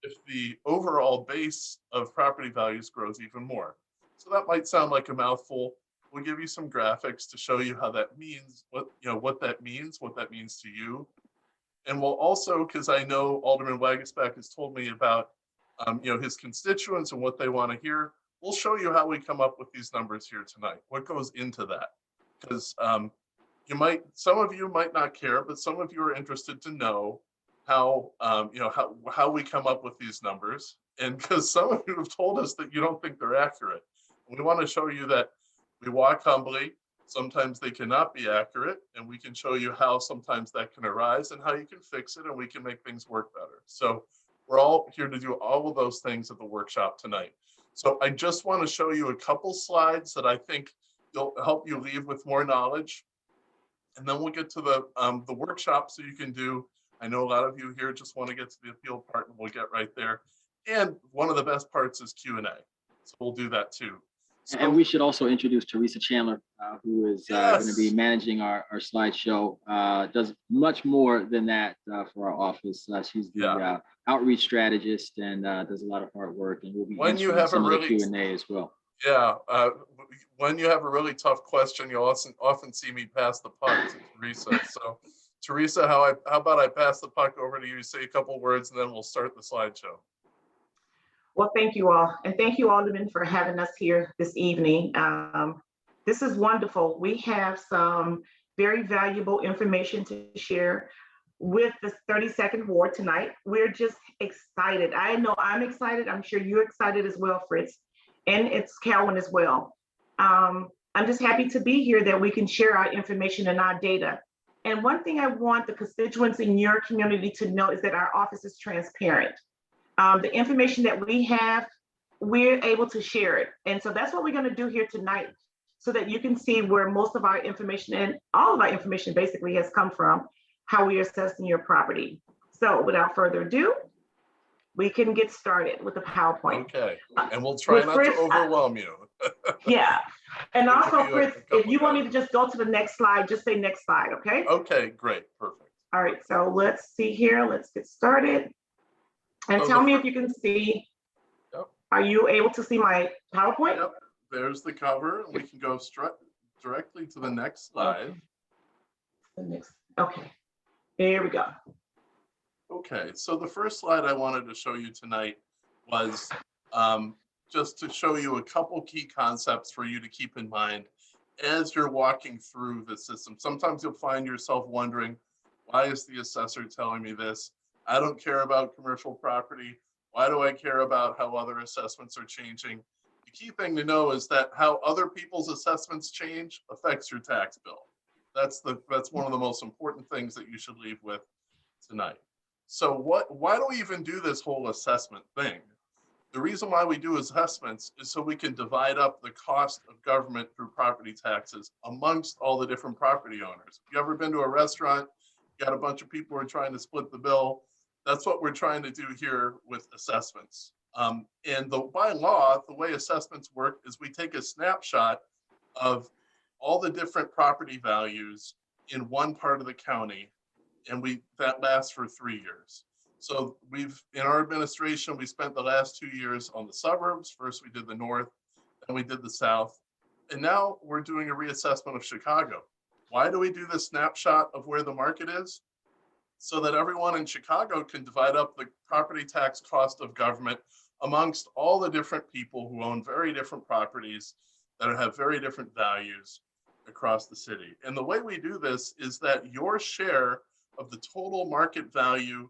if the overall base of property values grows even more. So that might sound like a mouthful. We'll give you some graphics to show you how that means, what that means to you. And we'll also, because I know Alderman Wagasback has told me about his constituents and what they want to hear, we'll show you how we come up with these numbers here tonight, what goes into that. Because some of you might not care, but some of you are interested to know how we come up with these numbers. And because some of you have told us that you don't think they're accurate. We want to show you that we walk humbly. Sometimes they cannot be accurate, and we can show you how sometimes that can arise and how you can fix it, and we can make things work better. So we're all here to do all of those things at the workshop tonight. So I just want to show you a couple slides that I think will help you leave with more knowledge. And then we'll get to the workshop so you can do, I know a lot of you here just want to get to the appeal part, and we'll get right there. And one of the best parts is Q&A. So we'll do that too. So, and we should also introduce Teresa Chandler, who is going to be managing our slideshow. Does much more than that for our office. She's the outreach strategist and does a lot of hard work. And we'll be answering some of the Q&A as well. Yeah, when you have a really tough question, you'll often see me pass the puck to Teresa. So, Teresa, how about I pass the puck over to you, say a couple words, and then we'll start the slideshow. Well, thank you all. And thank you, Alderman, for having us here this evening. This is wonderful. We have some very valuable information to share with the 32nd Ward tonight. We're just excited. I know I'm excited. I'm sure you're excited as well, Fritz, and it's Calvin as well. I'm just happy to be here that we can share our information and our data. And one thing I want the constituents in your community to know is that our office is transparent. The information that we have, we're able to share it. And so that's what we're going to do here tonight, so that you can see where most of our information and all of our information basically has come from, how we are assessing your property. So without further ado, we can get started with the PowerPoint. Okay, and we'll try not to overwhelm you. Yeah, and also, Chris, if you want me to just go to the next slide, just say next slide, okay? Okay, great, perfect. All right, so let's see here. Let's get started. And tell me if you can see. Yep. Are you able to see my PowerPoint? Yep. There's the cover. We can go directly to the next slide. Okay. Here we go. Okay. So the first slide I wanted to show you tonight was just to show you a couple key concepts for you to keep in mind as you're walking through the system. Sometimes you'll find yourself wondering, why is the assessor telling me this? I don't care about commercial property. Why do I care about how other assessments are changing? The key thing to know is that how other people's assessments change affects your tax bill. That's one of the most important things that you should leave with tonight. So why do we even do this whole assessment thing? The reason why we do assessments is so we can divide up the cost of government through property taxes amongst all the different property owners. If you ever been to a restaurant, you got a bunch of people who are trying to split the bill. That's what we're trying to do here with assessments. And by law, the way assessments work is we take a snapshot of all the different property values in one part of the county, and that lasts for 3 years. So in our administration, we spent the last 2 years on the suburbs. First, we did the north, then we did the south, and now we're doing a reassessment of Chicago. Why do we do this snapshot of where the market is? So that everyone in Chicago can divide up the property tax cost of government amongst all the different people who own very different properties that have very different values across the city. And the way we do this is that your share of the total market value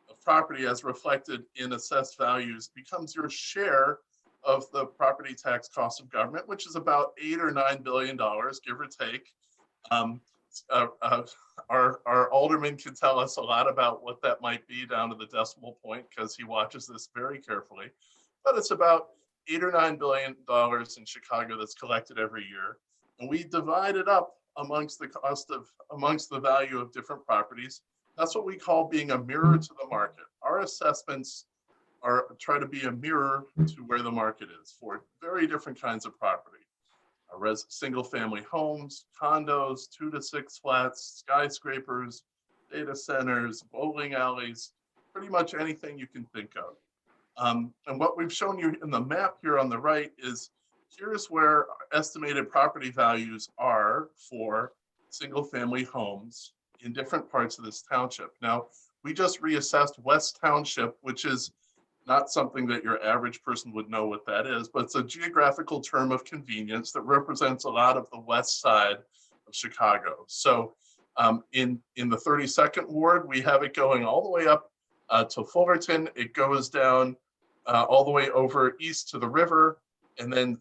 of property as reflected in assessed values becomes your share of the property tax cost of government, which is about $8 or $9 billion, give or take. Our alderman can tell us a lot about what that might be down to the decimal point because he watches this very carefully. But it's about $8 or $9 billion in Chicago that's collected every year, and we divide it up amongst the value of different properties. That's what we call being a mirror to the market. Our assessments try to be a mirror to where the market is for very different kinds of property. Single family homes, condos, 2 to 6 flats, skyscrapers, data centers, bowling alleys, pretty much anything you can think of. And what we've shown you in the map here on the right is here's where estimated property values are for single family homes in different parts of this township. Now, we just reassessed West Township, which is not something that your average person would know what that is, but it's a geographical term of convenience that represents a lot of the west side of Chicago. So in the 32nd Ward, we have it going all the way up to Fullerton. It goes down all the way over east to the river, and then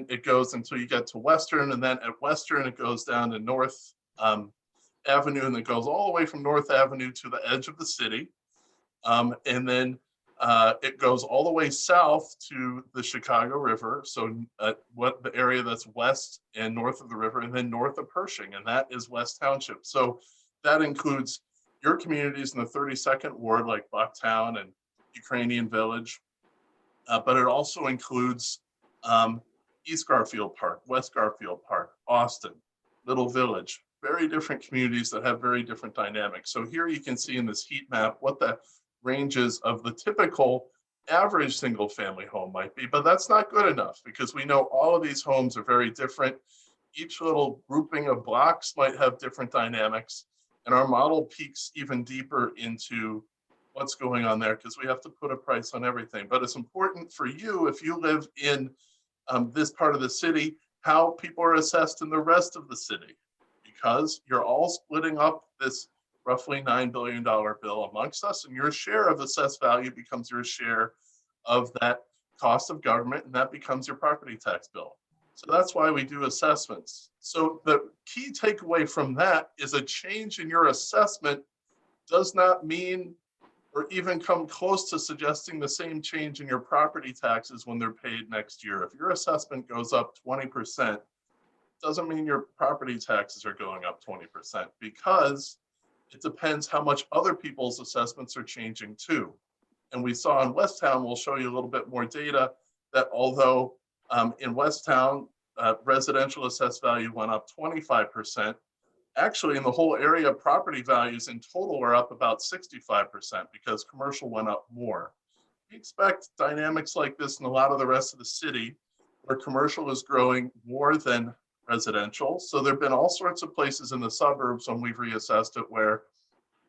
it goes until you get to Western, and then at Western it goes down to North Avenue, and it goes all the way from North Avenue to the edge of the city, and then it goes all the way south to the Chicago River, so what the area that's west and north of the river, and then north of Pershing, and that is West Township. So that includes your communities in the 32nd Ward, like Bucktown and Ukrainian Village, but it also includes East Garfield Park, West Garfield Park, Austin, Little Village, very different communities that have very different dynamics. So here you can see in this heat map what the ranges of the typical average single family home might be, but that's not good enough because we know all of these homes are very different. Each little grouping of blocks might have different dynamics, and our model peeks even deeper into what's going on there because we have to put a price on everything. But it's important for you, if you live in this part of the city, how people are assessed in the rest of the city, because you're all splitting up this roughly $9 billion bill amongst us, and your share of assessed value becomes your share of that cost of government, and that becomes your property tax bill. So that's why we do assessments. So the key takeaway from that is a change in your assessment does not mean or even come close to suggesting the same change in your property taxes when they're paid next year. If your assessment goes up 20%, doesn't mean your property taxes are going up 20%, because it depends how much other people's assessments are changing too. And we saw in Westtown, we'll show you a little bit more data, that although in Westtown, residential assessed value went up 25%, actually in the whole area, property values in total are up about 65% because commercial went up more. We expect dynamics like this in a lot of the rest of the city, where commercial is growing more than residential. So there have been all sorts of places in the suburbs when we've reassessed it where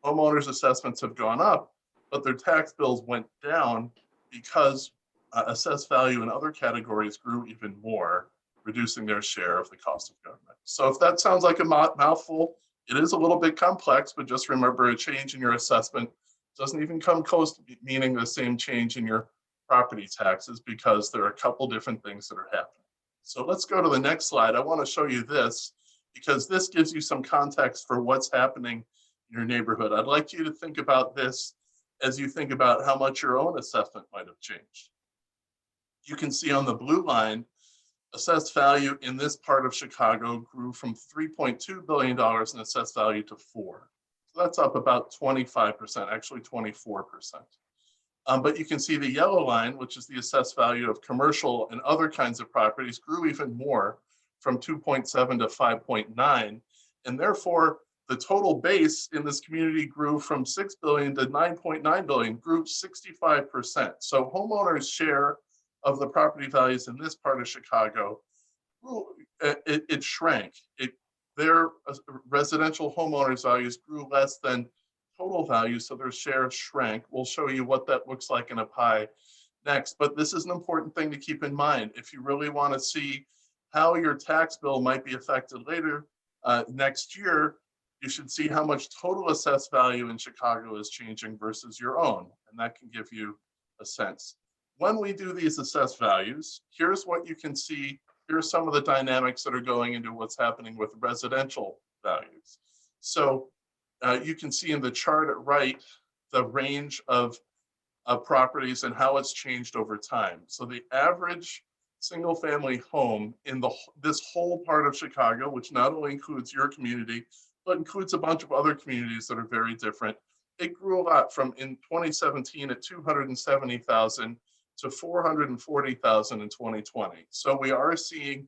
homeowners assessments have gone up, but their tax bills went down because assessed value in other categories grew even more, reducing their share of the cost of government. So if that sounds like a mouthful, it is a little bit complex, but just remember, a change in your assessment doesn't even come close to meaning the same change in your property taxes, because there are a couple different things that are happening. So let's go to the next slide. I want to show you this because this gives you some context for what's happening in your neighborhood. I'd like you to think about this as you think about how much your own assessment might have changed. You can see on the blue line, assessed value in this part of Chicago grew from $3.2 billion in assessed value to $4 billion. So that's up about 25%, actually 24%. But you can see the yellow line, which is the assessed value of commercial and other kinds of properties, grew even more, from 2.7 to 5.9. And therefore, the total base in this community grew from 6 billion to 9.9 billion, grew 65%. So homeowners' share of the property values in this part of Chicago, it shrank. Their residential homeowners' values grew less than total value, so their share shrank. We'll show you what that looks like in a pie next, but this is an important thing to keep in mind. If you really want to see how your tax bill might be affected later next year, you should see how much total assessed value in Chicago is changing versus your own, and that can give you a sense. When we do these assessed values, here's what you can see. Here's some of the dynamics that are going into what's happening with residential values. So you can see in the chart at right, the range of properties and how it's changed over time. So the average single family home in this whole part of Chicago, which not only includes your community, but includes a bunch of other communities that are very different. It grew a lot from in 2017 at 270,000 to 440,000 in 2020. So we are seeing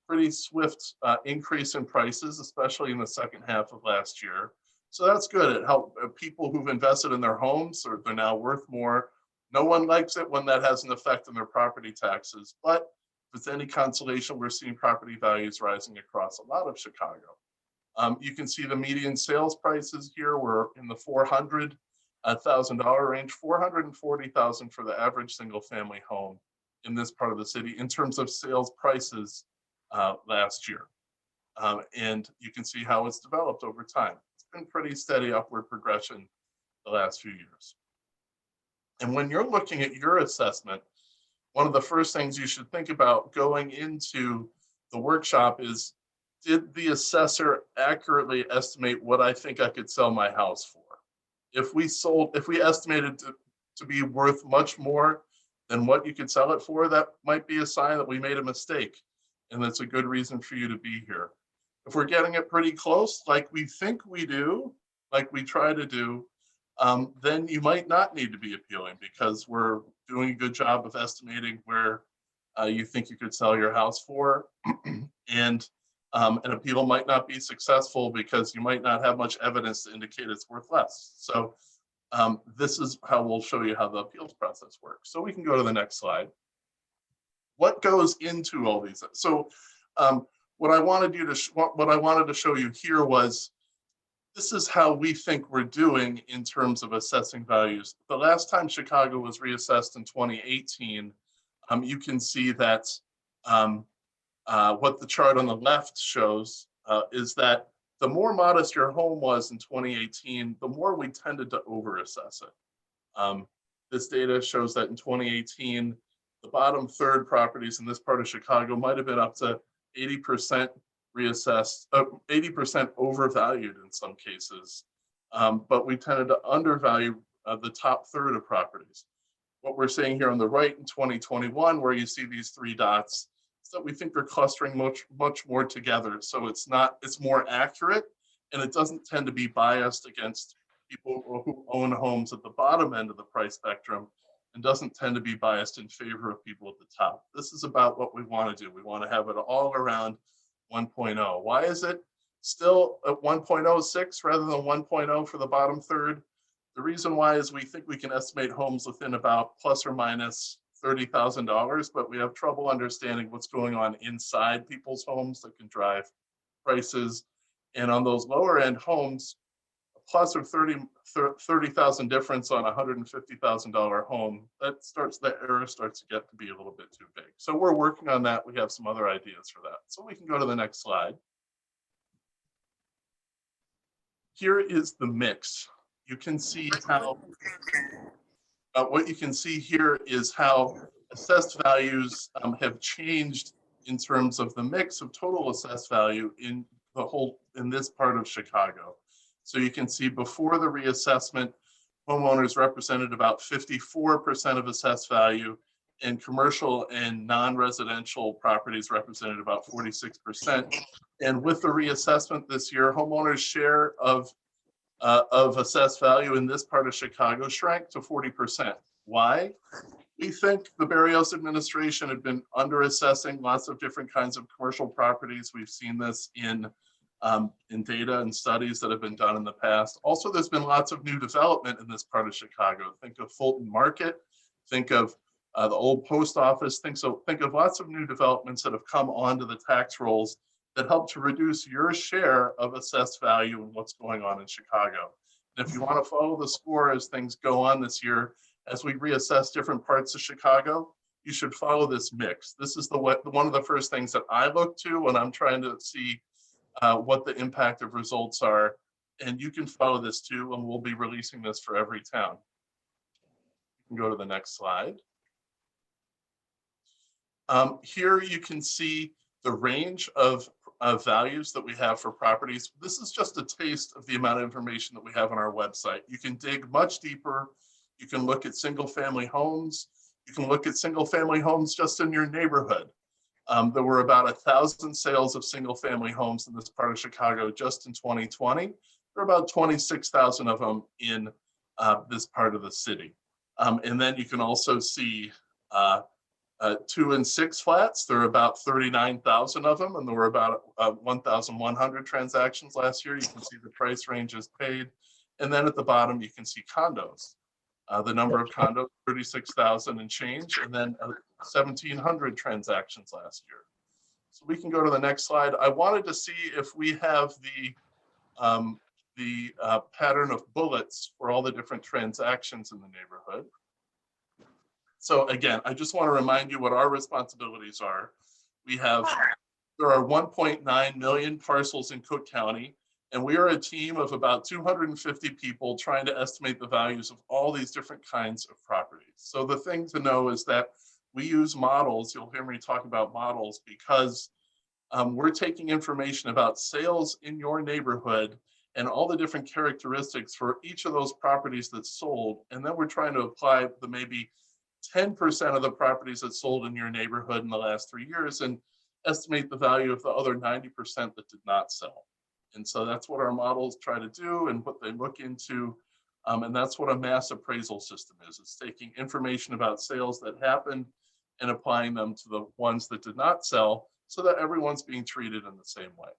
pretty swift increase in prices, especially in the second half of last year. So that's good. It helped people who've invested in their homes, or they're now worth more. No one likes it when that has an effect on their property taxes, but if it's any consolation, we're seeing property values rising across a lot of Chicago. You can see the median sales prices here were in the $400,000 range, $440,000 for the average single family home in this part of the city in terms of sales prices last year. And you can see how it's developed over time. It's been pretty steady upward progression the last few years. And when you're looking at your assessment, one of the first things you should think about going into the workshop is, did the assessor accurately estimate what I think I could sell my house for? If we estimated to be worth much more than what you could sell it for, that might be a sign that we made a mistake. And that's a good reason for you to be here. If we're getting it pretty close, like we think we do, like we try to do, then you might not need to be appealing, because we're doing a good job of estimating where you think you could sell your house for. And an appeal might not be successful because you might not have much evidence to indicate it's worth less. So this is how we'll show you how the appeals process works. So we can go to the next slide. What goes into all these? So what I wanted to show you here was, this is how we think we're doing in terms of assessing values. The last time Chicago was reassessed in 2018, you can see that what the chart on the left shows is that the more modest your home was in 2018, the more we tended to overassess it. This data shows that in 2018, the bottom third properties in this part of Chicago might have been up to 80% reassessed, 80% overvalued in some cases, but we tended to undervalue the top third of properties. What we're saying here on the right in 2021, where you see these three dots, is that we think they're clustering much more together. So it's more accurate, and it doesn't tend to be biased against people who own homes at the bottom end of the price spectrum, and doesn't tend to be biased in favor of people at the top. This is about what we want to do. We want to have it all around 1.0. Why is it still at 1.06 rather than 1.0 for the bottom third? The reason why is we think we can estimate homes within about plus or minus $30,000, but we have trouble understanding what's going on inside people's homes that can drive prices. And on those lower end homes, a plus or 30,000 difference on a $150,000 home, that error starts to get to be a little bit too big. So we're working on that. We have some other ideas for that. So we can go to the next slide. Here is the mix. You can see how, what you can see here is how assessed values have changed in terms of the mix of total assessed value in this part of Chicago. So you can see before the reassessment, homeowners represented about 54% of assessed value, and commercial and non-residential properties represented about 46%. And with the reassessment this year, homeowners' share of assessed value in this part of Chicago shrank to 40%. Why? We think the Berrios administration had been under-assessing lots of different kinds of commercial properties. We've seen this in data and studies that have been done in the past. Also, there's been lots of new development in this part of Chicago. Think of Fulton Market, think of the old post office, think of lots of new developments that have come onto the tax rolls that help to reduce your share of assessed value and what's going on in Chicago. And if you want to follow the score as things go on this year, as we reassess different parts of Chicago, you should follow this mix. This is one of the first things that I look to when I'm trying to see what the impact of results are. And you can follow this too, and we'll be releasing this for every town. You can go to the next slide. Here you can see the range of values that we have for properties. This is just a taste of the amount of information that we have on our website. You can dig much deeper. You can look at single family homes. You can look at single family homes just in your neighborhood. There were about 1,000 sales of single family homes in this part of Chicago just in 2020. There are about 26,000 of them in this part of the city. And then you can also see 2 and 6 flats. There are about 39,000 of them, and there were about 1,100 transactions last year. You can see the price ranges paid. And then at the bottom, you can see condos. The number of condos, 36,000 and change, and then 1,700 transactions last year. So we can go to the next slide. I wanted to see if we have the pattern of bullets for all the different transactions in the neighborhood. So again, I just want to remind you what our responsibilities are. There are 1.9 million parcels in Cook County, and we are a team of about 250 people trying to estimate the values of all these different kinds of properties. So the thing to know is that we use models. You'll hear me talk about models because we're taking information about sales in your neighborhood and all the different characteristics for each of those properties that sold. And then we're trying to apply the maybe 10% of the properties that sold in your neighborhood in the last 3 years and estimate the value of the other 90% that did not sell. And so that's what our models try to do and what they look into. And that's what a mass appraisal system is. It's taking information about sales that happened and applying them to the ones that did not sell so that everyone's being treated in the same way.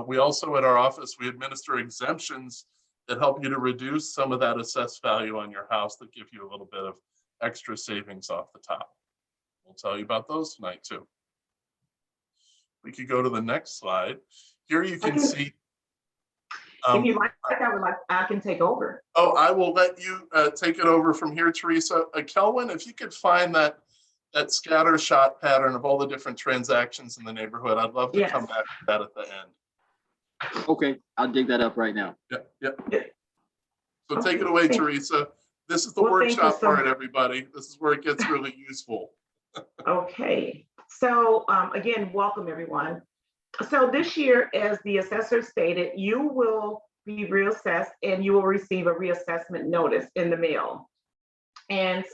We also at our office, we administer exemptions that help you to reduce some of that assessed value on your house that give you a little bit of extra savings off the top. We'll tell you about those tonight too. We could go to the next slide. Here you can see. If you like, I can take over. Oh, I will let you take it over from here, Teresa. Kelvin, if you could find that scatter shot pattern of all the different transactions in the neighborhood, I'd love to come back to that at the end. Okay, I'll dig that up right now. Yeah. So take it away, Teresa. This is the workshop part, everybody. This is where it gets really useful. Okay, so again, welcome everyone. So this year, as the assessor stated, you will be reassessed and you will receive a reassessment notice in the mail. And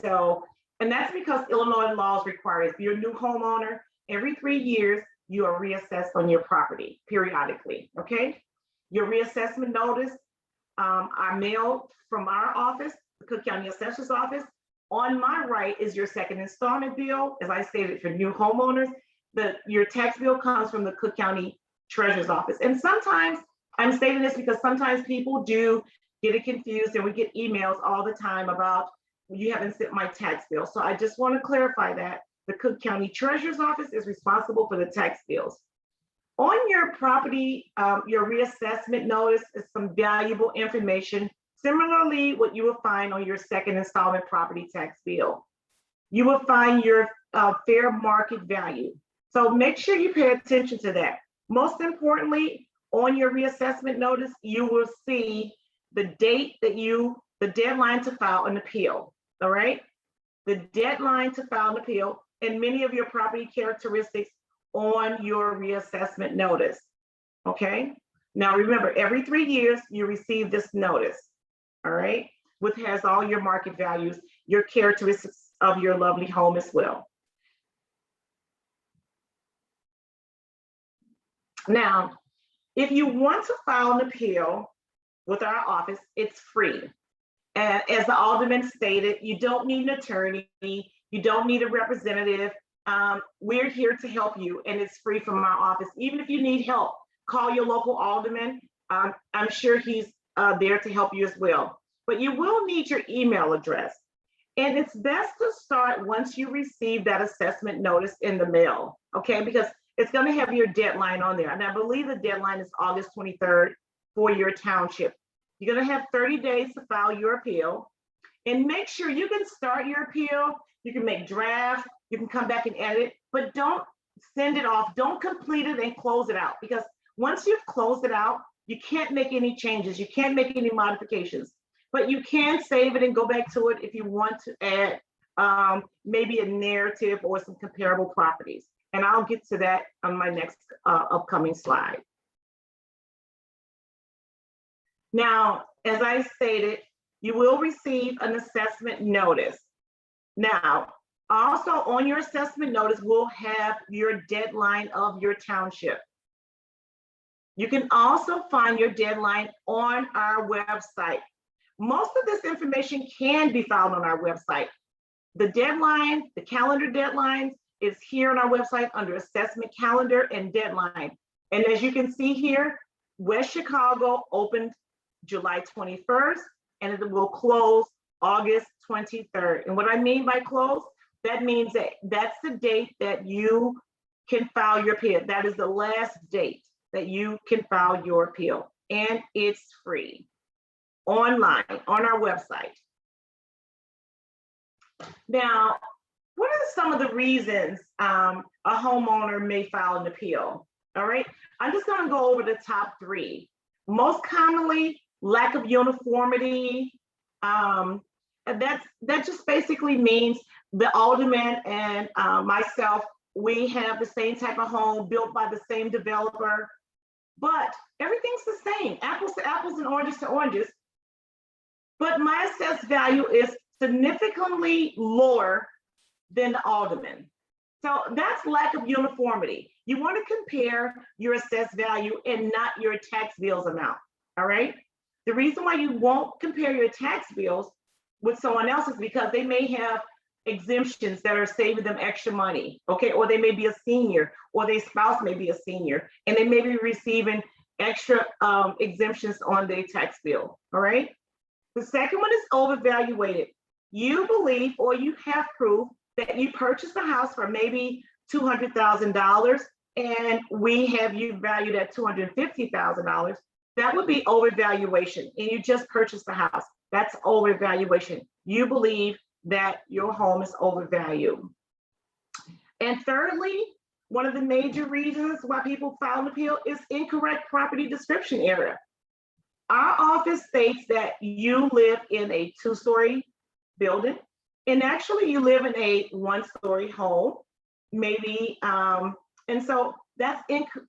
that's because Illinois laws require, if you're a new homeowner, every 3 years, you are reassessed on your property periodically, okay? Your reassessment notice are mailed from our office, the Cook County Assessor's Office. On my right is your second installment bill. As I stated, for new homeowners, your tax bill comes from the Cook County Treasurer's Office. And sometimes, I'm stating this because sometimes people do get it confused and we get emails all the time about, you haven't sent my tax bill. So I just want to clarify that the Cook County Treasurer's Office is responsible for the tax bills. On your property, your reassessment notice is some valuable information. Similarly, what you will find on your second installment property tax bill. You will find your fair market value. So make sure you pay attention to that. Most importantly, on your reassessment notice, you will see the date that the deadline to file an appeal, all right? The deadline to file an appeal and many of your property characteristics on your reassessment notice, okay? Now remember, every 3 years, you receive this notice, all right? Which has all your market values, your characteristics of your lovely home as well. Now, if you want to file an appeal with our office, it's free. And as the alderman stated, you don't need an attorney, you don't need a representative. We're here to help you and it's free from our office. Even if you need help, call your local alderman. I'm sure he's there to help you as well. But you will need your email address. And it's best to start once you receive that assessment notice in the mail, okay? Because it's gonna have your deadline on there. And I believe the deadline is August 23rd for your township. You're gonna have 30 days to file your appeal. And make sure you can start your appeal, you can make drafts, you can come back and edit, but don't send it off, don't complete it and close it out. Because once you've closed it out, you can't make any changes, you can't make any modifications. But you can save it and go back to it if you want to add maybe a narrative or some comparable properties. And I'll get to that on my next upcoming slide. Now, as I stated, you will receive an assessment notice. Now, also on your assessment notice, we'll have your deadline of your township. You can also find your deadline on our website. Most of this information can be found on our website. The deadline, the calendar deadlines is here on our website under assessment calendar and deadline. And as you can see here, West Chicago opened July 21st and it will close August 23rd. And what I mean by close, that means that that's the date that you can file your appeal. That is the last date that you can file your appeal, and it's free online on our website. Now, what are some of the reasons a homeowner may file an appeal? All right, I'm just going to go over the top 3. Most commonly, lack of uniformity. And that just basically means the alderman and myself, we have the same type of home built by the same developer, but everything's the same, apples to apples and oranges to oranges. But my assessed value is significantly lower than the alderman. So that's lack of uniformity. You want to compare your assessed value and not your tax bills amount, all right? The reason why you won't compare your tax bills with someone else is because they may have exemptions that are saving them extra money, okay? Or they may be a senior, or their spouse may be a senior, and they may be receiving extra exemptions on their tax bill, all right? The second one is overvaluated. You believe, or you have proof that you purchased a house for maybe $200,000, and we have you valued at $250,000. That would be overvaluation, and you just purchased a house. That's overvaluation. You believe that your home is overvalued. And thirdly, one of the major reasons why people file an appeal is incorrect property description area. Our office states that you live in a 2-story building, and actually you live in a 1-story home, maybe, and so that's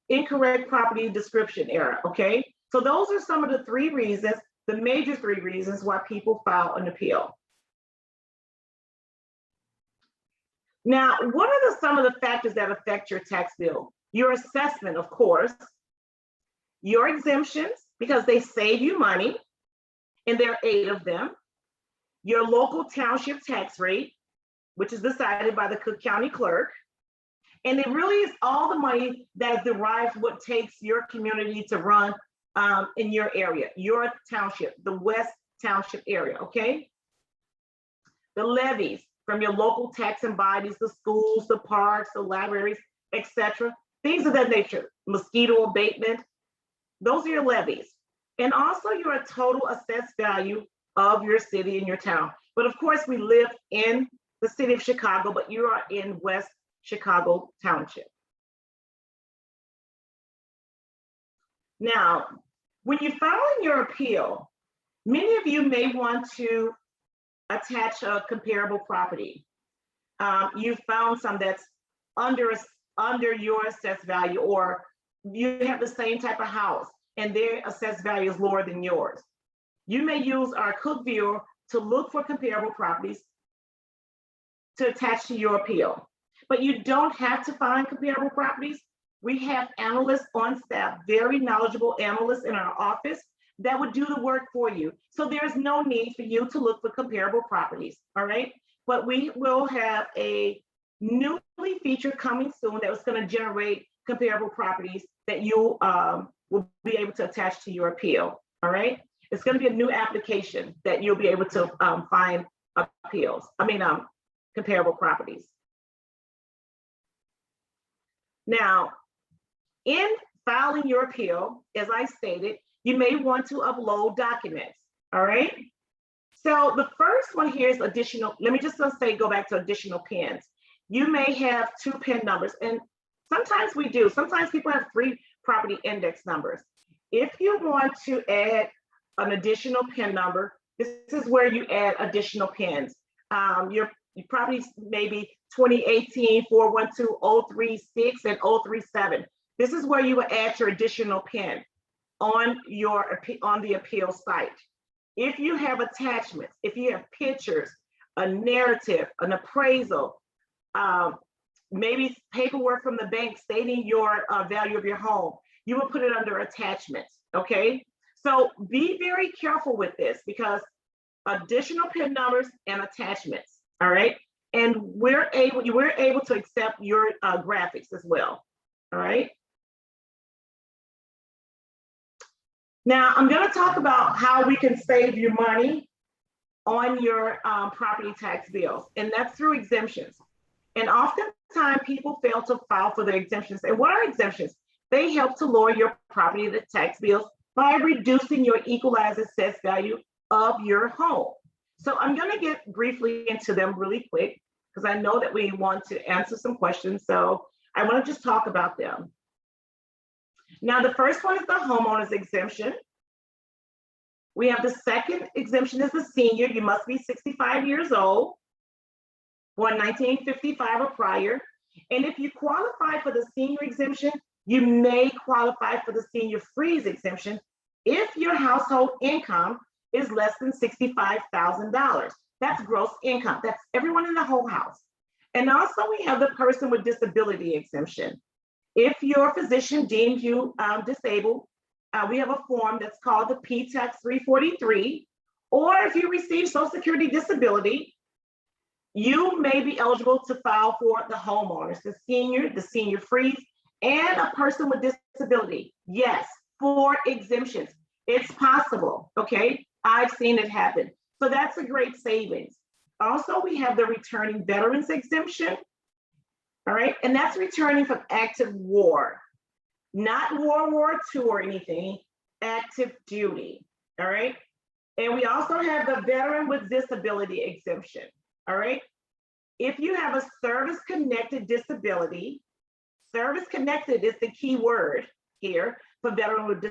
incorrect property description error, okay? So those are some of the 3 reasons, the major 3 reasons why people file an appeal. Now, what are some of the factors that affect your tax bill? Your assessment, of course, your exemptions, because they save you money, and there are 8 of them, your local township tax rate, which is decided by the Cook County clerk, and it really is all the money that derives what takes your community to run in your area, your township, the West Township area, okay? The levies from your local taxing bodies, the schools, the parks, the libraries, etc. Things of that nature, mosquito abatement, those are your levies. And also your total assessed value of your city and your town. But of course, we live in the city of Chicago, but you are in West Chicago Township. Now, when you're filing your appeal, many of you may want to attach a comparable property. You found some that's under your assessed value, or you have the same type of house and their assessed value is lower than yours. You may use our Cook Viewer to look for comparable properties to attach to your appeal. But you don't have to find comparable properties. We have analysts on staff, very knowledgeable analysts in our office that would do the work for you. So there's no need for you to look for comparable properties, all right? But we will have a newly featured coming soon that was going to generate comparable properties that you will be able to attach to your appeal, all right? It's going to be a new application that you'll be able to find comparable properties. Now, in filing your appeal, as I stated, you may want to upload documents, all right? So the first one here is additional, let me just say, go back to additional PINs. You may have 2 PIN numbers, and sometimes we do. Sometimes people have 3 property index numbers. If you want to add an additional PIN number, this is where you add additional PINs. Your property maybe 2018 412-036 and 037. This is where you will add your additional PIN on the appeal site. If you have attachments, if you have pictures, a narrative, an appraisal, maybe paperwork from the bank stating your value of your home, you will put it under attachments, okay? So be very careful with this, because additional PIN numbers and attachments, all right? And we're able to accept your graphics as well, all right? Now I'm going to talk about how we can save you money on your property tax bills, and that's through exemptions. And oftentimes people fail to file for their exemptions. And what are exemptions? They help to lower your property tax bills by reducing your equalized assessed value of your home. So I'm going to get briefly into them really quick because I know that we want to answer some questions. So I want to just talk about them. Now, the first one is the homeowners exemption. We have the second exemption is the senior. You must be 65 years old, born 1955 or prior. And if you qualify for the senior exemption, you may qualify for the senior freeze exemption if your household income is less than $65,000. That's gross income. That's everyone in the whole house. And also we have the person with disability exemption. If your physician deems you disabled, we have a form that's called the P-Tax 343, or if you receive Social Security disability, you may be eligible to file for the homeowners, the senior freeze, and a person with disability. Yes, for exemptions. It's possible, okay? I've seen it happen. So that's a great savings. Also, we have the returning veterans exemption, all right? And that's returning from active war. Not World War II or anything, active duty, all right? And we also have the veteran with disability exemption, all right? If you have a service-connected disability, service-connected is the key word here for veteran with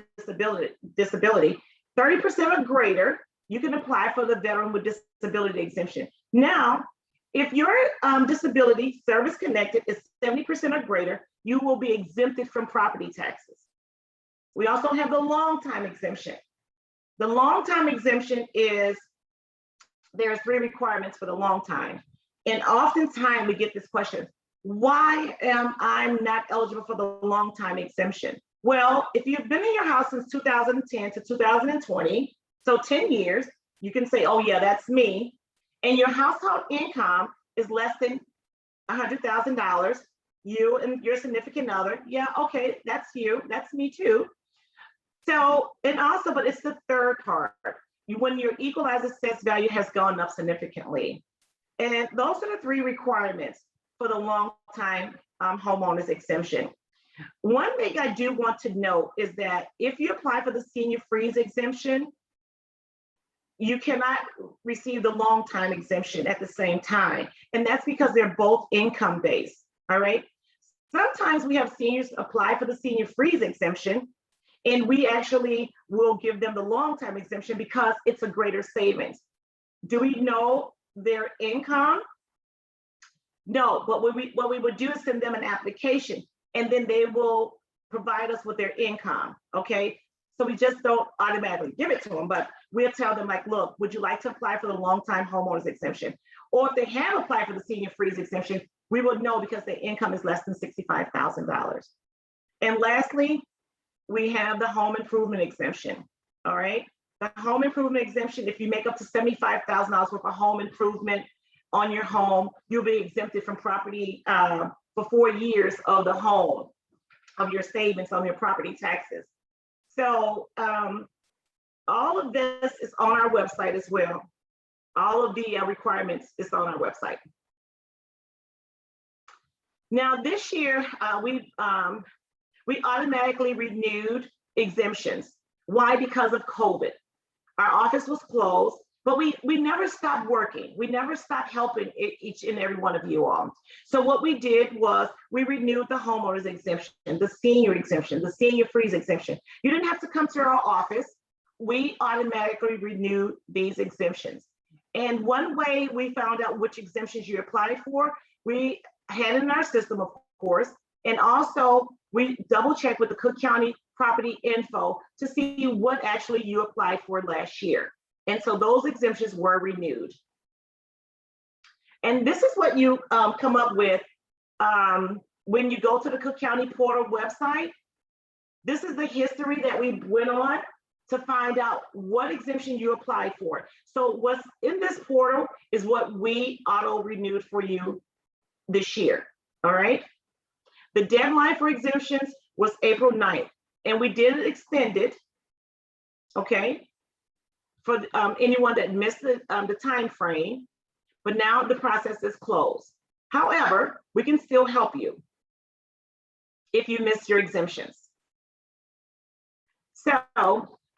disability, 30% or greater, you can apply for the veteran with disability exemption. Now, if your disability service-connected is 70% or greater, you will be exempted from property taxes. We also have the long time exemption. The long time exemption is, there's 3 requirements for the long time. And oftentimes we get this question, why am I not eligible for the long time exemption? Well, if you've been in your house since 2010 to 2020, so 10 years, you can say, oh yeah, that's me. And your household income is less than $100,000, you and your significant other, yeah, okay, that's you, that's me too. So, and also, but it's the third part, when your equalized assessed value has gone up significantly. And those are the 3 requirements for the long time homeowners exemption. One thing I do want to note is that if you apply for the senior freeze exemption, you cannot receive the long time exemption at the same time. And that's because they're both income based, all right? Sometimes we have seniors apply for the senior freeze exemption, and we actually will give them the long time exemption because it's a greater savings. Do we know their income? No, but what we would do is send them an application, and then they will provide us with their income, okay? So we just don't automatically give it to them, but we'll tell them like, look, would you like to apply for the long time homeowners exemption? Or if they have applied for the senior freeze exemption, we would know because their income is less than $65,000. And lastly, we have the home improvement exemption, all right? The home improvement exemption, if you make up to $75,000 worth of home improvement on your home, you'll be exempted from property for 4 years of the home, of your savings on your property taxes. So all of this is on our website as well. All of the requirements is on our website. Now this year, we automatically renewed exemptions. Why? Because of COVID. Our office was closed, but we never stopped working. We never stopped helping each and every one of you all. So what we did was we renewed the homeowners exemption, the senior exemption, the senior freeze exemption. You didn't have to come to our office. We automatically renewed these exemptions. And one way we found out which exemptions you applied for, we had it in our system, of course, and also we double checked with the Cook County Property Info to see what actually you applied for last year. And so those exemptions were renewed. And this is what you come up with when you go to the Cook County Portal website. This is the history that we went on to find out what exemption you applied for. So what's in this portal is what we auto renewed for you this year, all right? The deadline for exemptions was April 9th, and we did extend it, okay, for anyone that missed the time frame, but now the process is closed. However, we can still help you if you missed your exemptions. So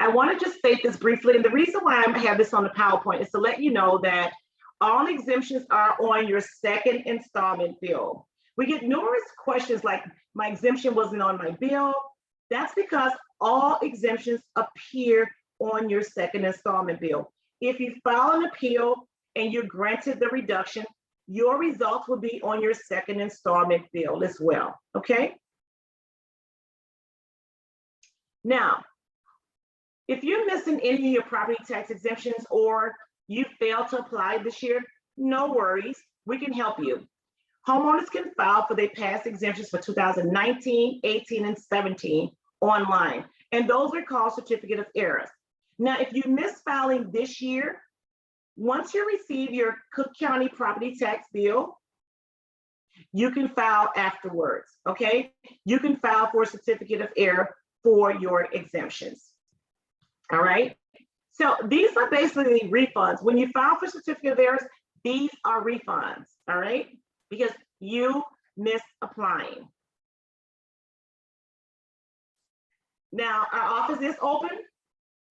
I want to just state this briefly, and the reason why I have this on the PowerPoint is to let you know that all exemptions are on your second installment bill. We get numerous questions like, my exemption wasn't on my bill. That's because all exemptions appear on your second installment bill. If you file an appeal and you're granted the reduction, your results will be on your second installment bill as well, okay? Now, if you're missing any of your property tax exemptions or you failed to apply this year, no worries, we can help you. Homeowners can file for their past exemptions for 2019, 18, and 17 online, and those are called certificate of errors. Now, if you miss filing this year, once you receive your Cook County property tax bill, you can file afterwards, okay? You can file for a certificate of error for your exemptions. All right, so these are basically refunds. When you file for certificate of errors, these are refunds, all right? Because you missed applying. Now, our office is open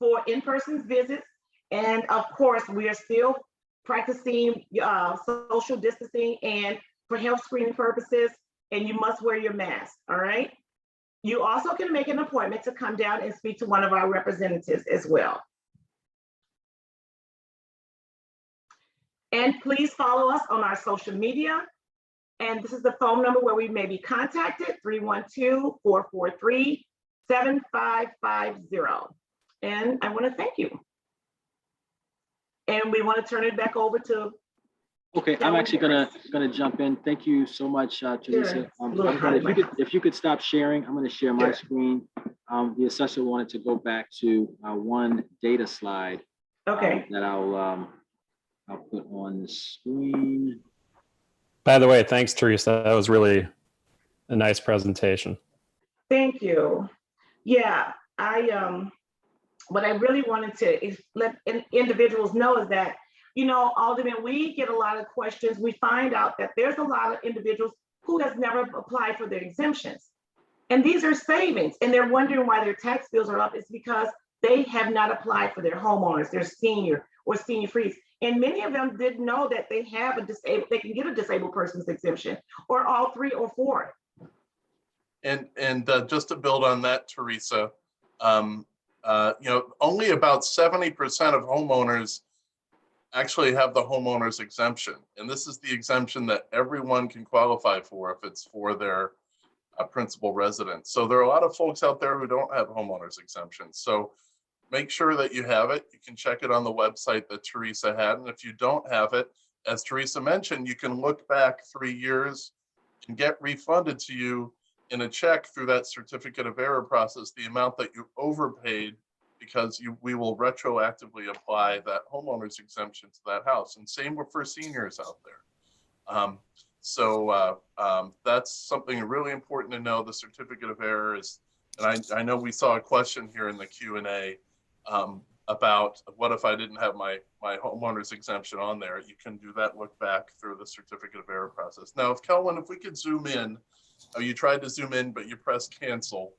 for in-person visits. And of course, we are still practicing social distancing and for health screening purposes, and you must wear your mask, all right? You also can make an appointment to come down and speak to one of our representatives as well. And please follow us on our social media. And this is the phone number where we may be contacted, 312-443-7550. And I want to thank you. And we want to turn it back over to. Okay, I'm actually gonna jump in. Thank you so much, Teresa. Sure. If you could stop sharing, I'm gonna share my screen. The assessor wanted to go back to one data slide. Okay. That I'll put on the screen. By the way, thanks, Teresa. That was really a nice presentation. Thank you. Yeah, what I really wanted to let individuals know is that, you know, Alderman, we get a lot of questions. We find out that there's a lot of individuals who has never applied for their exemptions. And these are savings, and they're wondering why their tax bills are up. It's because they have not applied for their homeowners, their senior or senior freeze. And many of them didn't know that they have they can get a disabled person's exemption, or all three or four. And just to build on that, Teresa, you know, only about 70% of homeowners actually have the homeowner's exemption. And this is the exemption that everyone can qualify for if it's for their principal residence. So there are a lot of folks out there who don't have homeowner's exemptions. So make sure that you have it. You can check it on the website that Teresa had. And if you don't have it, as Teresa mentioned, you can look back 3 years and get refunded to you in a check through that certificate of error process, the amount that you overpaid, because we will retroactively apply that homeowner's exemption to that house. And same for seniors out there. That's something really important to know. The certificate of error is, and I know we saw a question here in the Q&A about what if I didn't have my homeowner's exemption on there. You can do that look back through the certificate of error process. Now, if Kelvin, if we could zoom in, you tried to zoom in, but you pressed cancel.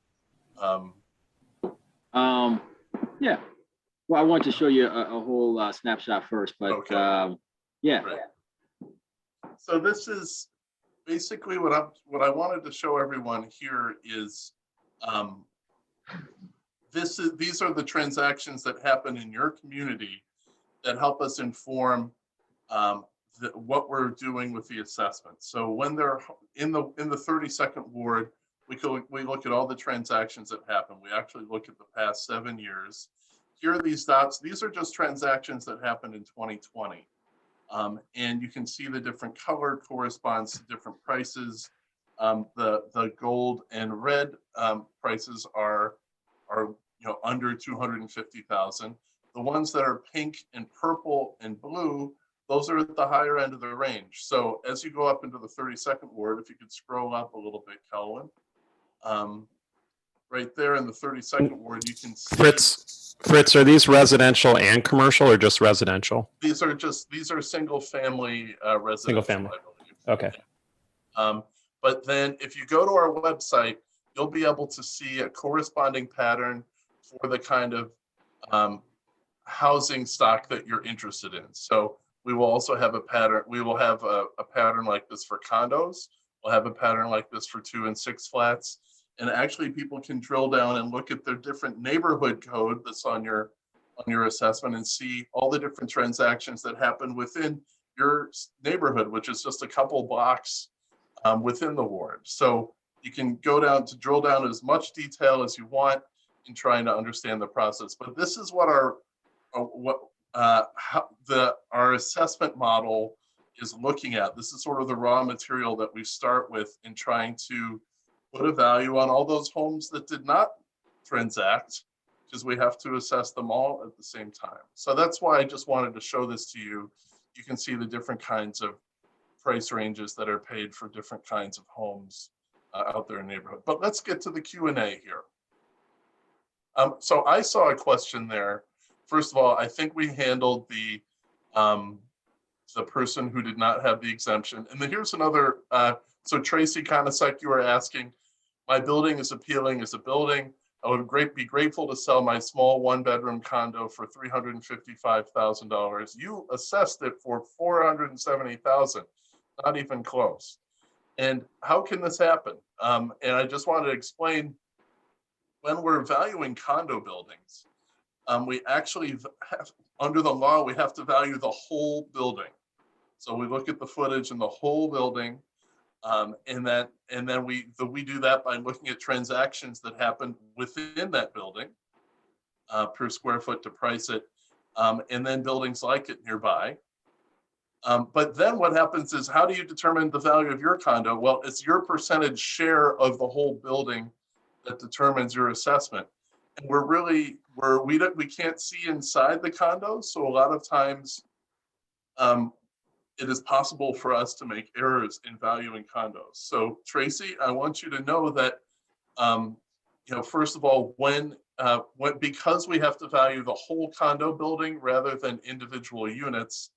Yeah. Well, I want to show you a whole snapshot first, but okay. Yeah. Right. So this is basically what I wanted to show everyone here is these are the transactions that happen in your community that help us inform what we're doing with the assessment. So when they're in the 32nd ward, we look at all the transactions that happen. We actually look at the past 7 years. Here are these dots. These are just transactions that happened in 2020. And you can see the different color corresponds to different prices. The gold and red prices are under 250,000. The ones that are pink and purple and blue, those are at the higher end of the range. So as you go up into the 32nd ward, if you could scroll up a little bit, Kelvin, right there in the 32nd ward, you can see. Fritz, are these residential and commercial or just residential? These are single family residential. Single family. I believe. Okay. But then if you go to our website, you'll be able to see a corresponding pattern for the kind of housing stock that you're interested in. So we will also have a pattern. We will have a pattern like this for condos. We'll have a pattern like this for 2 and 6 flats. And actually people can drill down and look at their different neighborhood code that's on your assessment and see all the different transactions that happen within your neighborhood, which is just a couple blocks within the ward. So you can go down to drill down as much detail as you want in trying to understand the process. But this is what our assessment model is looking at. This is sort of the raw material that we start with in trying to put a value on all those homes that did not transact, because we have to assess them all at the same time. So that's why I just wanted to show this to you. You can see the different kinds of price ranges that are paid for different kinds of homes out there in the neighborhood. But let's get to the Q&A here. So I saw a question there. First of all, I think we handled the person who did not have the exemption. And then here's another, so Tracy Konasek, you were asking, my building is appealing as a building. I would be grateful to sell my small 1-bedroom condo for $355,000. You assessed it for $470,000, not even close. And how can this happen? And I just wanted to explain, when we're valuing condo buildings, we actually have, under the law, we have to value the whole building. So we look at the footage in the whole building, and then we do that by looking at transactions that happen within that building per square foot to price it, and then buildings like it nearby. But then what happens is, how do you determine the value of your condo? Well, it's your percentage share of the whole building that determines your assessment. And we can't see inside the condos, so a lot of times it is possible for us to make errors in valuing condos. So Tracy, I want you to know that first of all, because we have to value the whole condo building rather than individual units,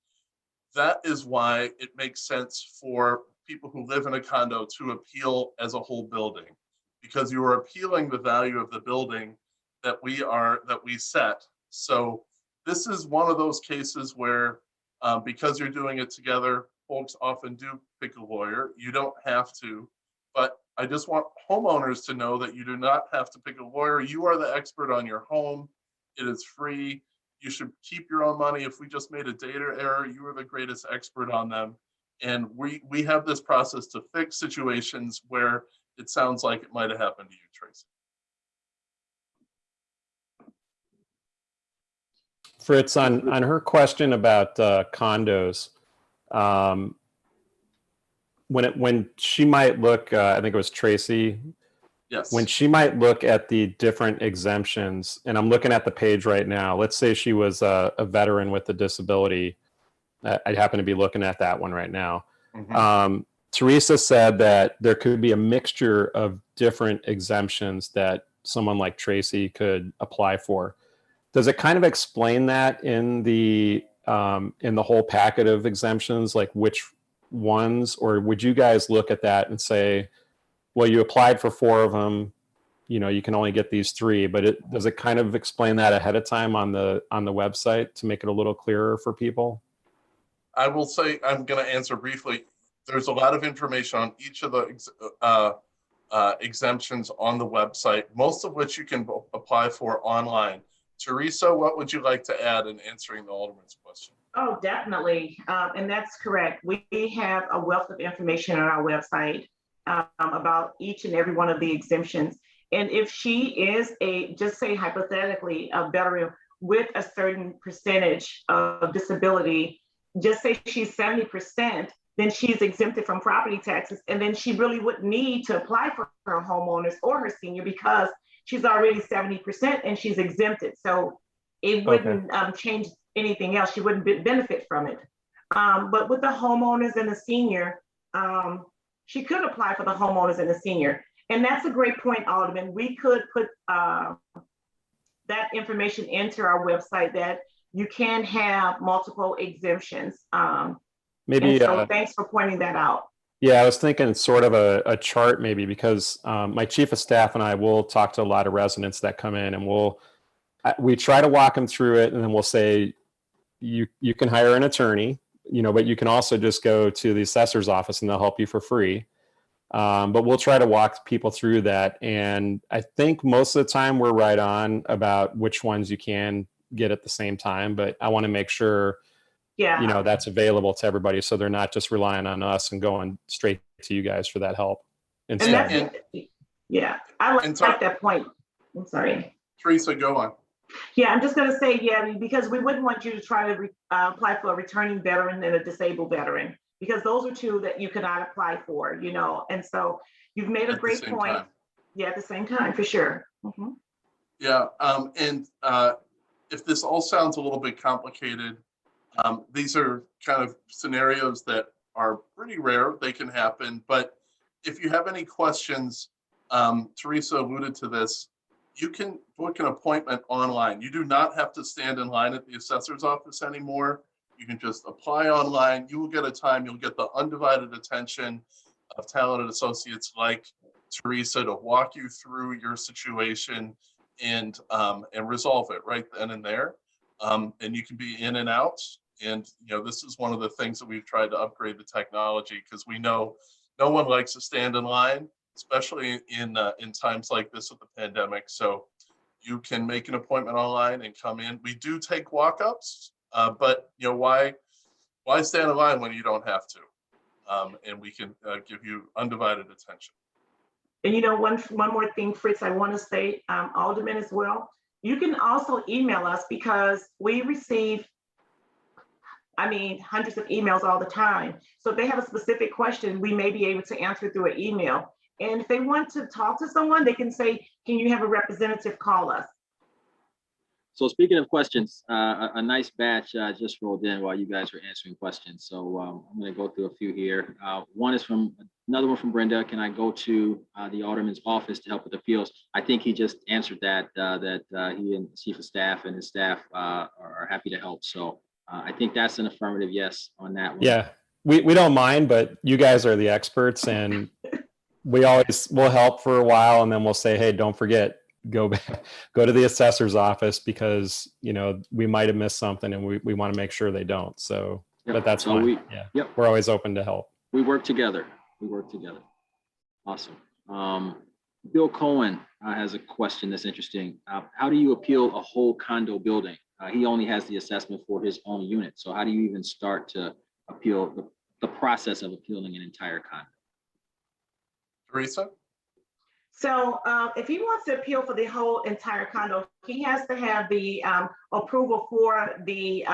that is why it makes sense for people who live in a condo to appeal as a whole building, because you are appealing the value of the building that we set. So this is one of those cases where, because you're doing it together, folks often do pick a lawyer. You don't have to, but I just want homeowners to know that you do not have to pick a lawyer. You are the expert on your home. It is free. You should keep your own money. If we just made a data error, you are the greatest expert on them. And we have this process to fix situations where it sounds like it might have happened to you, Tracy. Fritz, on her question about condos, when she might look, I think it was Tracy. Yes. When she might look at the different exemptions, and I'm looking at the page right now, let's say she was a veteran with a disability. I happen to be looking at that one right now. Mm-hmm. Teresa said that there could be a mixture of different exemptions that someone like Tracy could apply for. Does it kind of explain that in the whole packet of exemptions, like which ones, or would you guys look at that and say, well, you applied for 4 of them, you can only get these 3, but does it kind of explain that ahead of time on the website to make it a little clearer for people? I will say, I'm going to answer briefly. There's a lot of information on each of the exemptions on the website, most of which you can apply for online. Teresa, what would you like to add in answering the Alderman's question? Oh, definitely. And that's correct. We have a wealth of information on our website about each and every one of the exemptions. And if she is just say hypothetically, a veteran with a certain percentage of disability, just say she's 70%, then she's exempted from property taxes. And then she really wouldn't need to apply for her homeowners or her senior, because she's already 70% and she's exempted. So it wouldn't change anything else. She wouldn't benefit from it. But with the homeowners and the senior, she could apply for the homeowners and the senior. And that's a great point, Alderman. We could put that information into our website that you can have multiple exemptions. Maybe, and so thanks for pointing that out. yeah, I was thinking sort of a chart maybe, because my chief of staff and I will talk to a lot of residents that come in, and we try to walk them through it, and then we'll say, you can hire an attorney, but you can also just go to the assessor's office and they'll help you for free. But we'll try to walk people through that. And I think most of the time we're right on about which ones you can get at the same time. But I want to make sure, that's available to everybody, so they're not just relying on us and going straight to you guys for that help instead. Yeah, I like that point. I'm sorry. Teresa, go on. Yeah, I'm just going to say, because we wouldn't want you to try to apply for a returning veteran and a disabled veteran, because those are two that you cannot apply for, and so you've made a great point. Yeah, at the same time, for sure. Mm-hmm. Yeah, and if this all sounds a little bit complicated, these are kind of scenarios that are pretty rare. They can happen, but if you have any questions, Teresa alluded to this, you can book an appointment online. You do not have to stand in line at the assessor's office anymore. You can just apply online. You will get a time. You'll get the undivided attention of talented associates like Teresa to walk you through your situation and resolve it right then and there. And you can be in and out. And this is one of the things that we've tried to upgrade the technology, because we know no one likes to stand in line, especially in times like this with the pandemic. So you can make an appointment online and come in. We do take walk-ups, but why stand in line when you don't have to? And we can give you undivided attention. And one more thing, Fritz, I want to say, Alderman as well. You can also email us, because we receive, hundreds of emails all the time. So if they have a specific question, we may be able to answer through an email. And if they want to talk to someone, they can say, can you have a representative call us? So speaking of questions, a nice batch just rolled in while you guys were answering questions. So I'm going to go through a few here. Another one from Brenda. Can I go to the Alderman's office to help with appeals? I think he just answered that he and the chief of staff and his staff are happy to help. So I think that's an affirmative yes on that one. Yeah, we don't mind, but you guys are the experts, and we'll help for a while, and then we'll say, hey, don't forget, go to the assessor's office, because we might have missed something, and we want to make sure they don't. So but that's fine. We're always open to help. We work together. Awesome. Bill Cohen has a question that's interesting. How do you appeal a whole condo building? He only has the assessment for his own unit. So how do you even start to appeal the process of appealing an entire condo? Teresa? So if he wants to appeal for the whole entire condo, he has to have the approval for the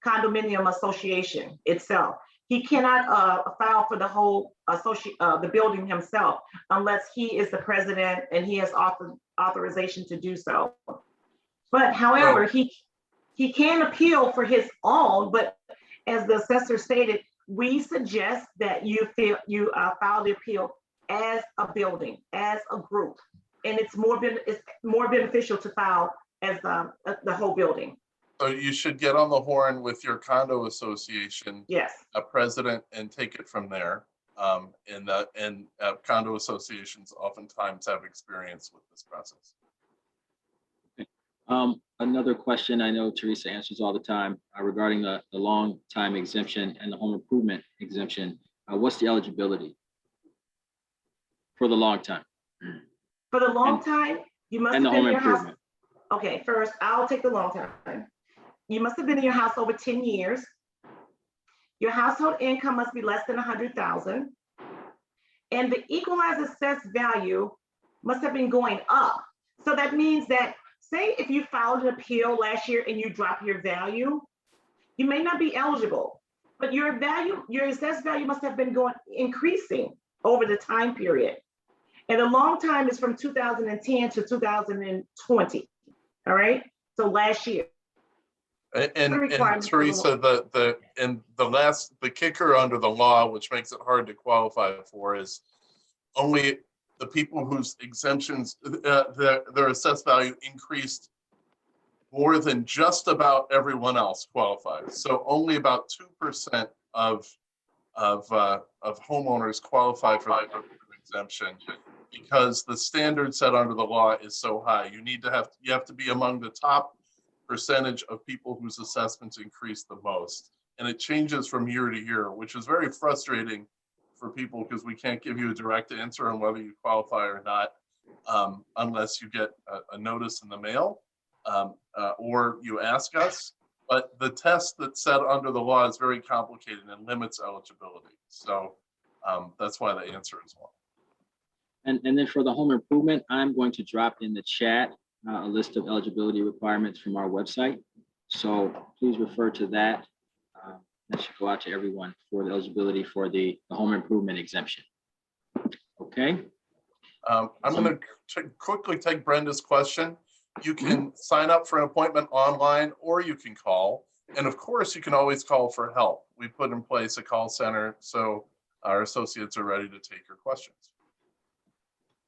condominium association itself. He cannot file for the whole the building himself unless he is the president and he has authorization to do so. But however, he can appeal for his own, but as the assessor stated, we suggest that you file the appeal as a building, as a group, and it's more beneficial to file as the whole building. So you should get on the horn with your condo association, yes, a president, and take it from there. And condo associations oftentimes have experience with this process. Another question I know Teresa answers all the time regarding the long time exemption and the home improvement exemption. What's the eligibility for the long time? For the long time, you must have been in your house. Okay, first, I'll take the long time. You must have been in your house over 10 years. Your household income must be less than 100,000. And the equalized assessed value must have been going up. So that means that, say if you filed an appeal last year and you drop your value, you may not be eligible, but your assessed value must have been increasing over the time period. And the long time is from 2010 to 2020. All right, so last year. And Teresa, the kicker under the law, which makes it hard to qualify for, is only the people whose exemptions, their assessed value increased more than just about everyone else qualifies. So only about 2% of homeowners qualify for the exemption, because the standard set under the law is so high. You have to be among the top percentage of people whose assessments increase the most. And it changes from year to year, which is very frustrating for people because we can't give you a direct answer on whether you qualify or not unless you get a notice in the mail or you ask us. But the test that's set under the law is very complicated and limits eligibility. So that's why the answer is one. And then for the home improvement, I'm going to drop in the chat a list of eligibility requirements from our website. So please refer to that. That should go out to everyone for the eligibility for the home improvement exemption. Okay. I'm going to quickly take Brenda's question. You can sign up for an appointment online, or you can call. And of course, you can always call for help. We put in place a call center, so our associates are ready to take your questions.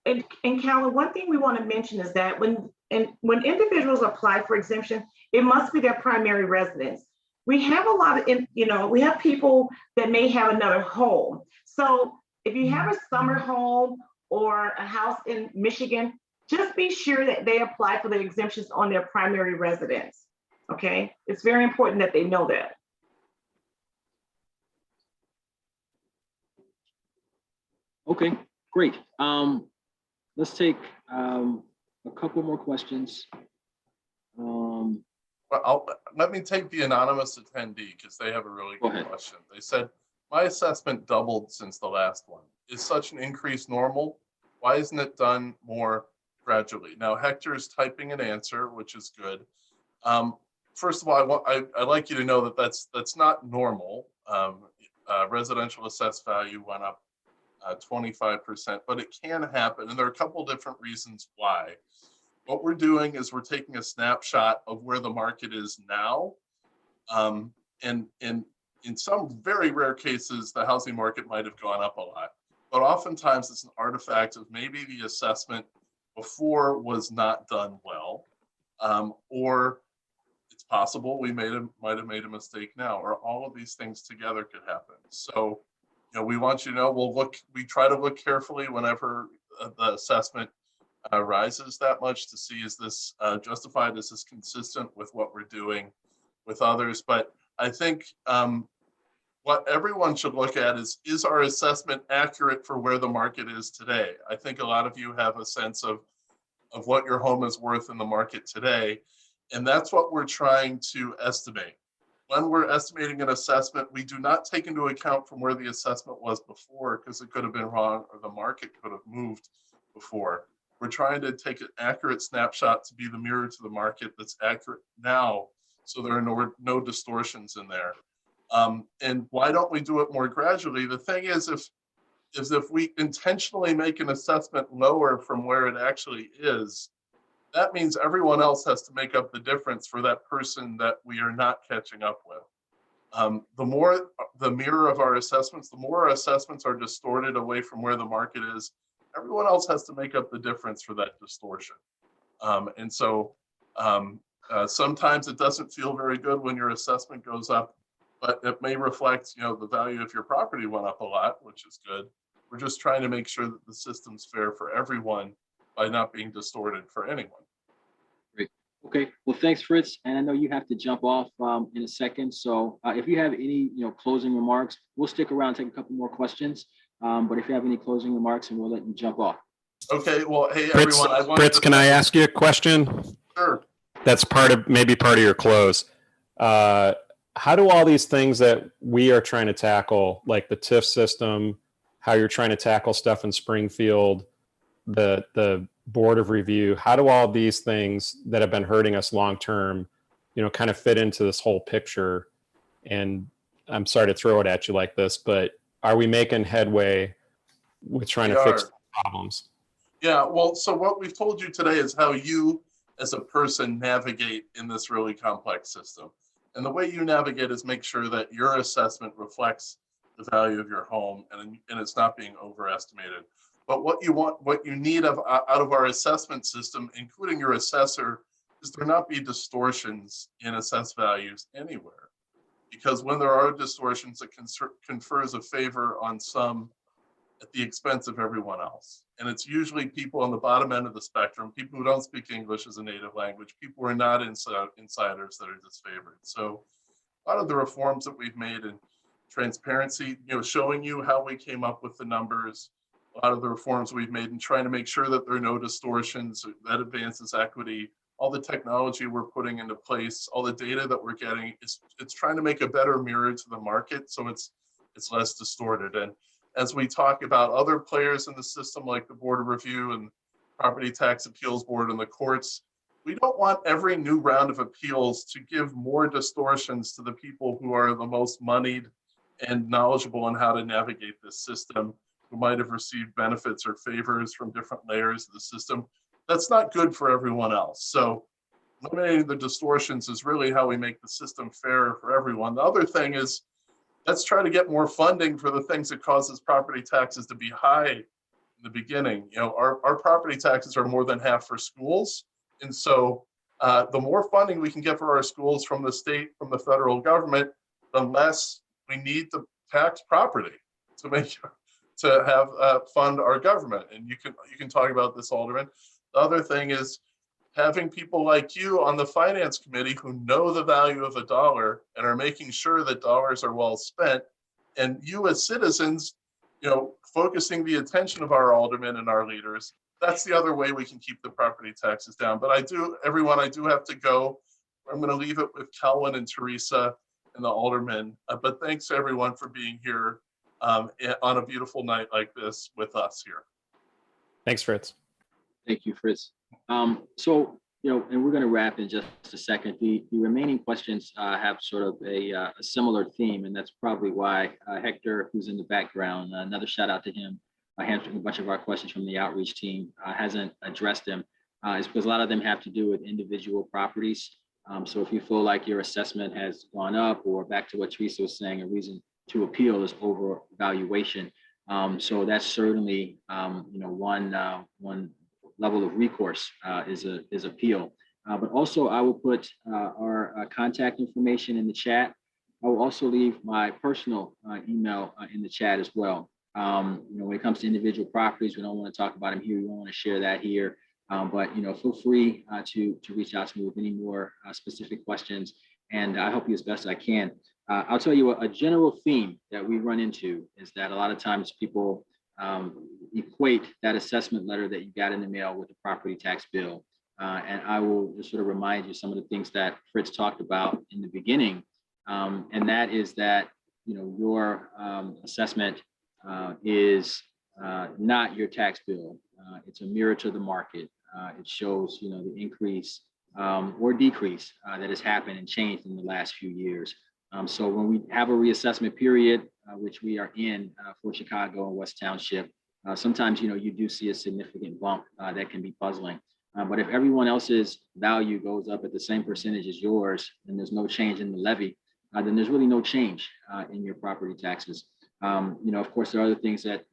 And Callan, one thing we want to mention is that when individuals apply for exemption, it must be their primary residence. We have a lot of, we have people that may have another home. So if you have a summer home or a house in Michigan, just be sure that they apply for the exemptions on their primary residence. Okay, it's very important that they know that. Okay, great. Let's take a couple more questions. Well, let me take the anonymous attendee because they have a really good question. They said, my assessment doubled since the last one. Is such an increase normal? Why isn't it done more gradually? Now, Hector is typing an answer, which is good. First of all, I'd like you to know that that's not normal. Residential assessed value went up 25%, but it can happen. And there are a couple different reasons why. What we're doing is we're taking a snapshot of where the market is now. And in some very rare cases, the housing market might have gone up a lot. But oftentimes it's an artifact of maybe the assessment before was not done well, or it's possible we might have made a mistake now, or all of these things together could happen. So, we want you to know, we try to look carefully whenever the assessment rises that much to see, is this justified? Is this consistent with what we're doing with others? But I think what everyone should look at is our assessment accurate for where the market is today? I think a lot of you have a sense of what your home is worth in the market today. And that's what we're trying to estimate. When we're estimating an assessment, we do not take into account from where the assessment was before, because it could have been wrong or the market could have moved before. We're trying to take an accurate snapshot to be the mirror to the market that's accurate now, so there are no distortions in there. And why don't we do it more gradually? The thing is, if we intentionally make an assessment lower from where it actually is, that means everyone else has to make up the difference for that person that we are not catching up with. The more the mirror of our assessments, the more our assessments are distorted away from where the market is, everyone else has to make up the difference for that distortion. And so sometimes it doesn't feel very good when your assessment goes up, but it may reflect, the value of your property went up a lot, which is good. We're just trying to make sure that the system's fair for everyone by not being distorted for anyone. Great. Okay. Well, thanks, Fritz. And I know you have to jump off in a second. So if you have any, closing remarks, we'll stick around, take a couple more questions. But if you have any closing remarks, and we'll let you jump off. Okay. Well, hey, Fritz, everyone. Fritz, can I ask you a question? Sure. That's maybe part of your close. How do all these things that we are trying to tackle, like the TIF system, how you're trying to tackle stuff in Springfield, the board of review, how do all these things that have been hurting us long term, kind of fit into this whole picture? And I'm sorry to throw it at you like this, but are we making headway with trying to fix problems? Yeah, well, so what we've told you today is how you as a person navigate in this really complex system. And the way you navigate is make sure that your assessment reflects the value of your home and it's not being overestimated. But what you need out of our assessment system, including your assessor, is there not be distortions in assessed values anywhere. Because when there are distortions, it confers a favor on some at the expense of everyone else. And it's usually people on the bottom end of the spectrum, people who don't speak English as a native language, people who are not insiders that are disfavored. So a lot of the reforms that we've made in transparency, showing you how we came up with the numbers, a lot of the reforms we've made in trying to make sure that there are no distortions, that advances equity, all the technology we're putting into place, all the data that we're getting, it's trying to make a better mirror to the market so it's less distorted. And as we talk about other players in the system, like the Board of Review and Property Tax Appeals Board and the courts, we don't want every new round of appeals to give more distortions to the people who are the most moneyed and knowledgeable on how to navigate this system, who might have received benefits or favors from different layers of the system. That's not good for everyone else. So eliminating the distortions is really how we make the system fairer for everyone. The other thing is, let's try to get more funding for the things that causes property taxes to be high in the beginning. Our property taxes are more than half for schools. And so the more funding we can get for our schools from the state, from the federal government, the less we need to tax property to have fund our government. And you can talk about this, Alderman. The other thing is having people like you on the finance committee who know the value of a dollar and are making sure that dollars are well spent. And you as citizens, focusing the attention of our aldermen and our leaders. That's the other way we can keep the property taxes down. But I do have to go. I'm going to leave it with Kelwin and Teresa and the aldermen. But thanks everyone for being here on a beautiful night like this with us here. Thanks, Fritz. Thank you, Fritz. So, and we're going to wrap in just a second. The remaining questions have sort of a similar theme, and that's probably why Hector, who's in the background, another shout out to him, answering a bunch of our questions from the outreach team, hasn't addressed them, is because a lot of them have to do with individual properties. So if you feel like your assessment has gone up, or back to what Teresa was saying, a reason to appeal is overvaluation. So that's certainly one level of recourse is appeal. But also I will put our contact information in the chat. I will also leave my personal email in the chat as well. When it comes to individual properties, we don't want to talk about them here. We don't want to share that here. But feel free to reach out to me with any more specific questions, and I help you as best I can. I'll tell you a general theme that we run into is that a lot of times people equate that assessment letter that you got in the mail with the property tax bill. And I will just sort of remind you some of the things that Fritz talked about in the beginning. And that is that, your assessment is not your tax bill. It's a mirror to the market. It shows, the increase or decrease that has happened and changed in the last few years. So when we have a reassessment period, which we are in for Chicago and West Township, sometimes, you do see a significant bump that can be puzzling. But if everyone else's value goes up at the same percentage as yours, and there's no change in the levy, then there's really no change in your property taxes. Of course, there are other things that,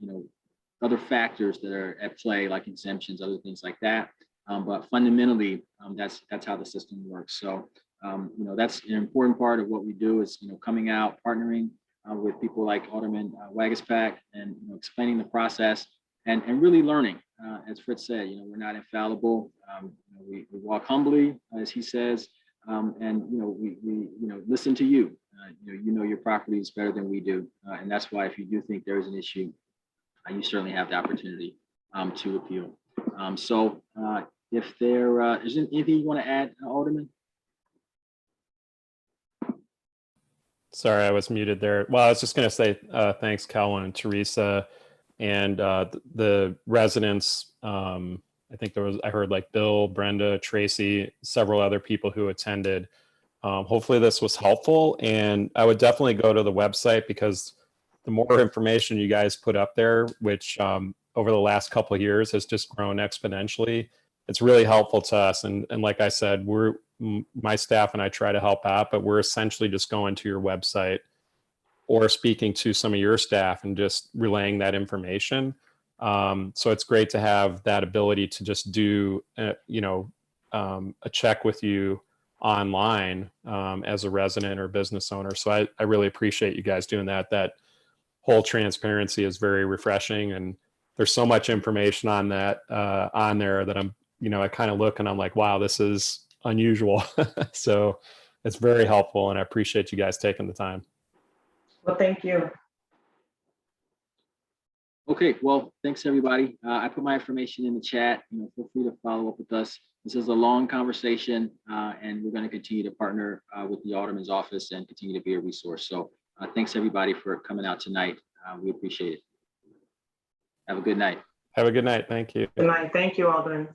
other factors that are at play, like exemptions, other things like that. But fundamentally, that's how the system works. So, that's an important part of what we do is, coming out, partnering with people like Alderman Wagaspack and explaining the process and really learning. As Fritz said, we're not infallible. We walk humbly, as he says, and we listen to you. Your properties better than we do, and that's why if you do think there is an issue, you certainly have the opportunity to appeal. So if there isn't anything you want to add, Alderman? Sorry, I was muted there. Well, I was just going to say thanks, Kelwin and Teresa, and the residents. I think I heard like Bill, Brenda, Tracy, several other people who attended. Hopefully this was helpful, and I would definitely go to the website because the more information you guys put up there, which over the last couple of years has just grown exponentially, it's really helpful to us. And like I said, my staff and I try to help out, but we're essentially just going to your website or speaking to some of your staff and just relaying that information. So it's great to have that ability to just do, a check with you online as a resident or business owner. So I really appreciate you guys doing that. That whole transparency is very refreshing, and there's so much information on that on there that I kind of look and I'm like, wow, this is unusual. So it's very helpful, and I appreciate you guys taking the time. Well, thank you. Okay, well, thanks everybody. I put my information in the chat. Feel free to follow up with us. This is a long conversation, and we're going to continue to partner with the Alderman's office and continue to be a resource. So thanks everybody for coming out tonight. We appreciate it. Have a good night. Have a good night. Thank you. Good night. Thank you, Alderman.